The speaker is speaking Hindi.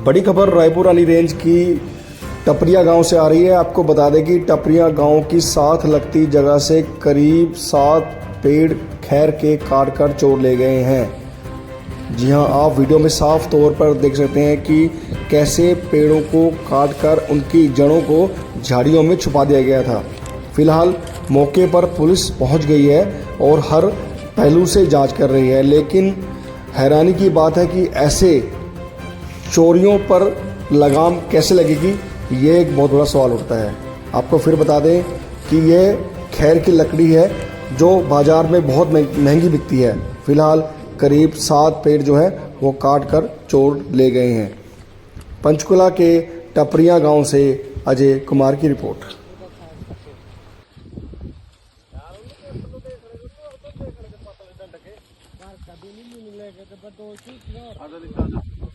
बड़ी खबर रायपुर अली रेंज की टपरिया गांव से आ रही है। आपको बता दें कि टपरिया गांव की साथ लगती जगह से करीब 7 पेड़ खैर के काट कर चोर ले गए हैं। जी हां, आप वीडियो में साफ तौर पर देख सकते हैं कि कैसे पेड़ों को काट कर उनकी जड़ों को झाड़ियों में छुपा दिया गया था। फिलहाल मौके पर पुलिस पहुंच गई है और हर पहलू से जांच कर रही है, लेकिन हैरानी की बात है कि ऐसे चोरियों पर लगाम कैसे लगेगी, ये एक बहुत बड़ा सवाल उठता है। आपको फिर बता दें कि ये खैर की लकड़ी है जो बाजार में बहुत महंगी बिकती है। फिलहाल करीब 7 पेड़ जो है वो काट कर चोर ले गए हैं। पंचकुला के टपरिया गांव से अजय कुमार की रिपोर्ट। कभी नहीं मिलेगा तो